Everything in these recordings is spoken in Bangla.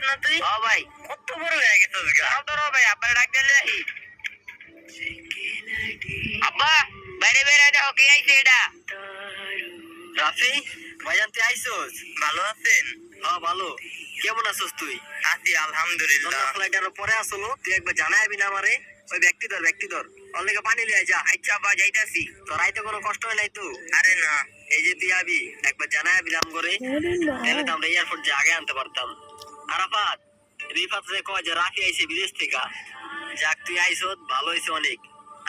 না তুই? ও ভাই, কত বড় হয়ে গেছিস গা। ধরো ভাই, আপনার ডাক দিলে আব্বা, বাইরে বেরে যাও, কে আইছে এটা? রাফি ভাইজান, তুই আইসোস? ভালো আছেন? হ্যাঁ ভালো। কেমন আছোস তুই? আছি আলহামদুলিল্লাহ। ফ্লাইটার পরে আসলো, তুই একবার জানাবি না আমারে? ওই ব্যক্তি ধর ওর লেগে পানি লিয়ে যা। আচ্ছা বা যাইতাছি। তোর আইতে কোনো কষ্ট হয় নাই তো? আরে না, এই যে তুই আবি, একবার জানাবি নাম করে, তাহলে তো আমরা এয়ারপোর্ট যে আগে আনতে পারতাম। আরাফাত, রিফাত রে কয় যে রাফি আইছে বিদেশ থেকে। যাক, তুই আইসত, ভালো হয়েছে অনেক।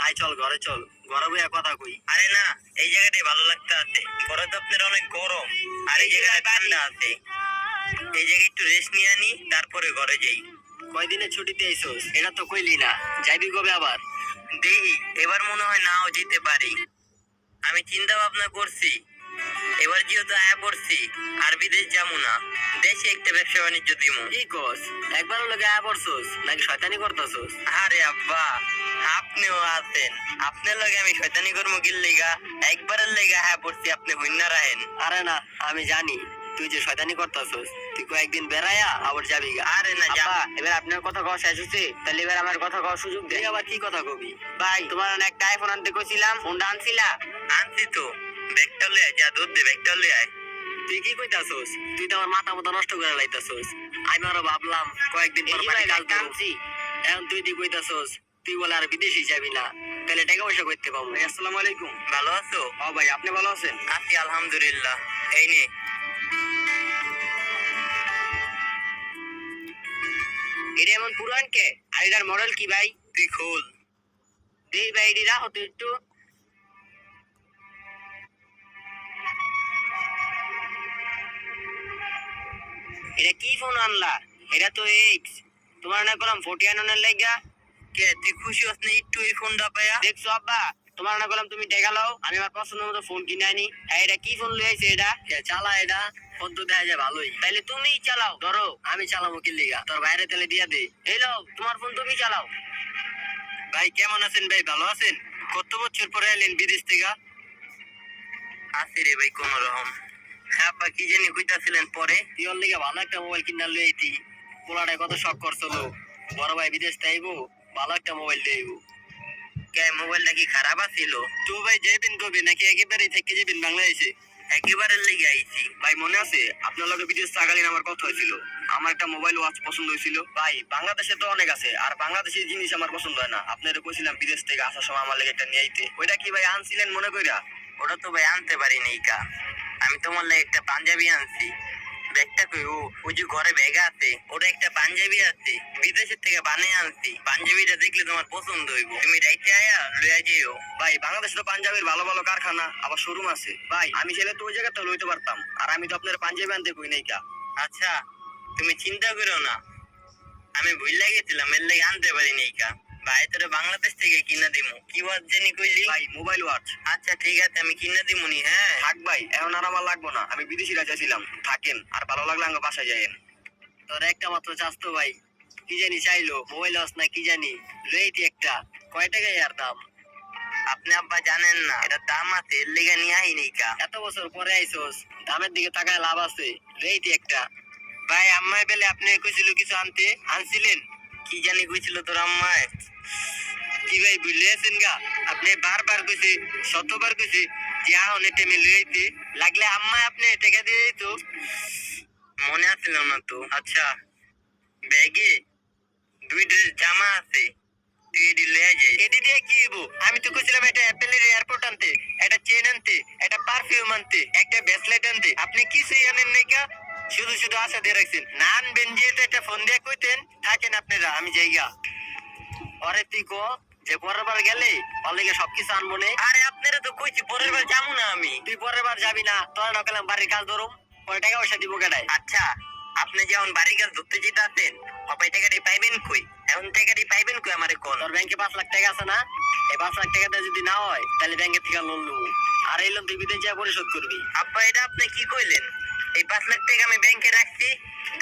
আয় চল ঘরে, চল ঘরে বইয়া কথা কই। আরে না, এই জায়গাটাই ভালো লাগতে আছে। ঘরে তো আপনার অনেক গরম, আর এই জায়গায় ঠান্ডা আছে। এই জায়গায় একটু রেস্ট নিয়ে আনি, তারপরে ঘরে যাই। কয়দিনের ছুটিতে আইসোস? এটা তো কইলি না। যাইবি কবে আবার? দেখি, এবার মনে হয় নাও যেতে পারি। আমি চিন্তা ভাবনা করছি, এবার যেহেতু আয়া পড়ছি, আর বিদেশ যাবো না, দেশে একটা ব্যবসা বাণিজ্য দিমু। কি কস? একবারও লগে আয়া পড়ছোস নাকি শয়তানি করতাছোস? আরে আব্বা, আপনিও আছেন, আপনার লগে আমি শয়তানি করবো কি লেগা? একবারের লেগা আয়া পড়ছি, আপনি হইনা রাহেন। আরে না, আমি জানি তুই যে শয়তানি করতাছোস। তুই কয়েকদিন বেড়াইয়া আবার যাবি গা। আরে না যা। এবার আপনার কথা কওয়া শেষ হচ্ছে, তাহলে এবার আমার কথা কওয়ার সুযোগ দে। আবার কি কথা কবি? ভাই, তোমার একটা আইফোন আনতে কইছিলাম, ফোনটা আনছিলা? আনছি তো। ব্যাগটা লয়ে আয়, যা দুধ দে, ব্যাগটা লয়ে আয়। তুই কি কইতাছোস? তুই তো আমার মাথা মতো নষ্ট করে লাইতাছোস। আমি আরো ভাবলাম কয়েকদিন পর বাড়ি কাজ করছি, এখন তুই তুই কইতাছোস তুই বলে আর বিদেশি যাবি না, তাহলে টাকা পয়সা করতে পাবো। আসসালামু আলাইকুম। ভালো আছো? ও ভাই, আপনি ভালো আছেন? আছি আলহামদুলিল্লাহ। এই নে। এটা এমন পুরান কে? আর এটার মডেল কি ভাই? তুই খোল দেই ভাই, এটি রাখো তো একটু। এটা কি ফোন আনলা? এটা তো এক্স। তোমার না করলাম 40 আনার লাগা। কে তুই খুশি হস না একটু এই ফোনটা পায়া? দেখছো আব্বা, তোমার না করলাম তুমি টাকা লাও, আমি আমার পছন্দ মতো ফোন কিনে আনি। এটা কি ফোন লই আইছে? এটা চালা, এটা ফোন তো দেখা যায় ভালোই। তাইলে তুমিই চালাও। ধরো, আমি চালাবো কি লিগা? তোর বাইরে তেলে দিয়া দে। এই লও, তোমার ফোন তুমি চালাও। ভাই কেমন আছেন? ভাই ভালো আছেন? কত বছর পরে এলেন বিদেশ থেকে? আছি রে ভাই কোন রকম। হ্যাঁ আব্বা, কি জানি কইতাছিলেন পরে? তুই ওর লিগা ভালো একটা মোবাইল কিনা লই আইতি। পোলাটায় কত শখ করছিল, বড় ভাই বিদেশ তাইবো, ভালো একটা মোবাইল লইবো। কে মোবাইলটা কি খারাপ আছিল? তো ভাই যাইবেন কবে, নাকি একেবারে থেকে যাবেন বাংলাদেশে? একেবারে লেগে আইছি। ভাই মনে আছে আপনার লগে বিদেশ থাকালীন আমার কথা হয়েছিল, আমার একটা মোবাইল ওয়াচ পছন্দ হয়েছিল। ভাই বাংলাদেশে তো অনেক আছে, আর বাংলাদেশের জিনিস আমার পছন্দ হয় না। আপনারা কইছিলাম বিদেশ থেকে আসার সময় আমার লেগে একটা নিয়ে আইতে, ওইটা কি ভাই আনছিলেন মনে কইরা? ওটা তো ভাই আনতে পারি নাই কা। আমি তোমার লাগে একটা পাঞ্জাবি আনছি। ব্যাগটা কই? ওই যে ঘরে ব্যাগ আছে, ওটা একটা পাঞ্জাবি আছে, বিদেশের থেকে বানিয়ে আনছি। পাঞ্জাবিটা দেখলে তোমার পছন্দ হইব, তুমি রাইতে আয়া লইয়া যেও। ভাই বাংলাদেশে তো পাঞ্জাবির ভালো ভালো কারখানা আবার শোরুম আছে। ভাই আমি চাইলে তো ওই জায়গাতে লইতে পারতাম, আর আমি তো আপনার পাঞ্জাবি আনতে কই নাই কা। আচ্ছা, তুমি চিন্তা করো না, আমি ভুইলা গেছিলাম, এর লাগে আনতে পারি নাই কা। ভাই তোরে বাংলাদেশ থেকে কিনা দিমু। কি ওয়াচ জানি কইলি? ভাই মোবাইল ওয়াচ। আচ্ছা ঠিক আছে, আমি কিনা দিমুনি। হ্যাঁ থাক ভাই, এখন আর আমার লাগবো না, আমি বিদেশি রাজা ছিলাম। থাকেন, আর ভালো লাগলে আমার বাসায় যাইয়েন। তোর একটা মাত্র চাস তো ভাই, কি জানি চাইলো, মোবাইল ওয়াচ না কি জানি লইতি একটা। কয় টাকায় আর দাম? আপনি আব্বা জানেন না এটা দাম আছে, এর লেগে নিয়ে আই নাই কা। এত বছর পরে আইসোস, দামের দিকে তাকায় লাভ আছে, লইতি একটা। ভাই আম্মাই বেলে আপনি কইছিল কিছু আনতে, আনছিলেন? কি জানি কইছিল তোর আম্মায়? কি ভাই বুঝলে আছেন গা? আপনি বারবার কইছে, শতবার কইছে যে আহনে টেমে লইতে, লাগলে আম্মা আপনি টাকা দিয়ে তো। মনে আছিল না তো। আচ্ছা, ব্যাগে 2 ড্রেস জামা আছে, তুই এটি লয়ে যাই। এটি দিয়ে কি হইব? আমি তো কইছিলাম একটা অ্যাপেলের এয়ারপোর্ট আনতে, একটা চেন আনতে, একটা পারফিউম আনতে, একটা ব্রেসলেট আনতে। আপনি কিছুই আনেন নাই কা, শুধু শুধু আশা দিয়ে রাখছেন। না আনবেন যেহেতু একটা ফোন দিয়ে কইতেন। থাকেন আপনারা, আমি যাইগা। পরে তুই কো যে পরের বার গেলে ওর লেগে সবকিছু আনবো নে। আরে আপনারা তো কইছি পরের বার যাবো না আমি। তুই পরের বার যাবি না, তোর না পেলাম বাড়ির কাজ ধরুম, পরে টাকা পয়সা দিব কেটাই? আচ্ছা, আপনি যখন বাড়ির কাজ ধরতে যেতে আছেন, সবাই টাকাটি পাইবেন কই? এখন টাকাটি পাইবেন কই আমারে কোন? তোর ব্যাংকে 5 লাখ টাকা আছে না? এই 5 লাখ টাকাটা যদি না হয়, তাহলে ব্যাংকের থেকে লোন নেবো, আর এই লোন তুই বিদেশ যা পরিশোধ করবি। আব্বা এটা আপনি কি কইলেন? এই 5 লাখ টাকা আমি ব্যাংকে রাখছি,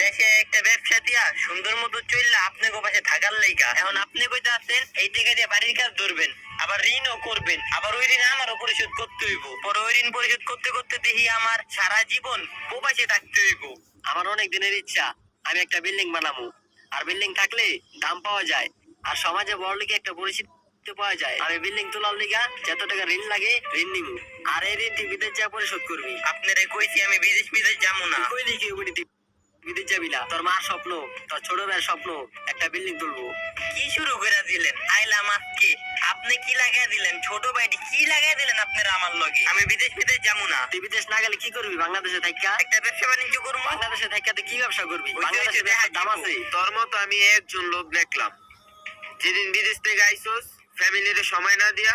দেশে একটা ব্যবসা দিয়া সুন্দর মতো চললে আপনাকে পাশে থাকার লাইগা। এখন আপনি কইতে আছেন এই টাকা দিয়ে বাড়ির কাজ ধরবেন, আবার ঋণও করবেন, আবার ওই ঋণ আমারও পরিশোধ করতে হইব। পরে ওই ঋণ পরিশোধ করতে করতে দেখি আমার সারা জীবন প্রবাসে থাকতে হইব। আমার অনেক দিনের ইচ্ছা আমি একটা বিল্ডিং বানাবো। আর বিল্ডিং থাকলে দাম পাওয়া যায়, আর সমাজে বড় লিগে একটা পরিচিতি পাওয়া যায়। আমি বিল্ডিং তোলার লিগা যত টাকা ঋণ লাগে ঋণ নিবো, আর এই ঋণ তুই বিদেশ যা পরিশোধ করবি। আপনারে কইছি আমি বিদেশ যাবো না। তুই কইলি কি উনি তুই বিদেশ যাবি না? তোর মার স্বপ্ন, তোর ছোট ভাইয়ের স্বপ্ন একটা বিল্ডিং তুলবো। কি শুরু করে দিলেন? আইলাম আজকে, আপনি কি লাগাই দিলেন? ছোট ভাইটি কি লাগাই দিলেন আপনারা আমার লগে? আমি বিদেশ যাবো না। তুই বিদেশ না গেলে কি করবি? বাংলাদেশে থাইকা একটা ব্যবসা বাণিজ্য করবো। বাংলাদেশে থাইকা তুই কি ব্যবসা করবি? ওই যে বাংলাদেশে দেখা দাম দিব। আছে। তোর মতো আমি একজন লোক দেখলাম, যেদিন বিদেশ থেকে আইসোস ফ্যামিলির সময় না দিয়া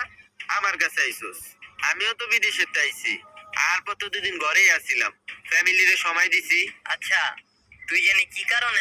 আমার কাছে আইসোস। আমিও তো বিদেশে আইছি, আর পর তো দুদিন ঘরেই আসছিলাম, ফ্যামিলির সময় দিছি। আচ্ছা, তুই জানি কি কারণে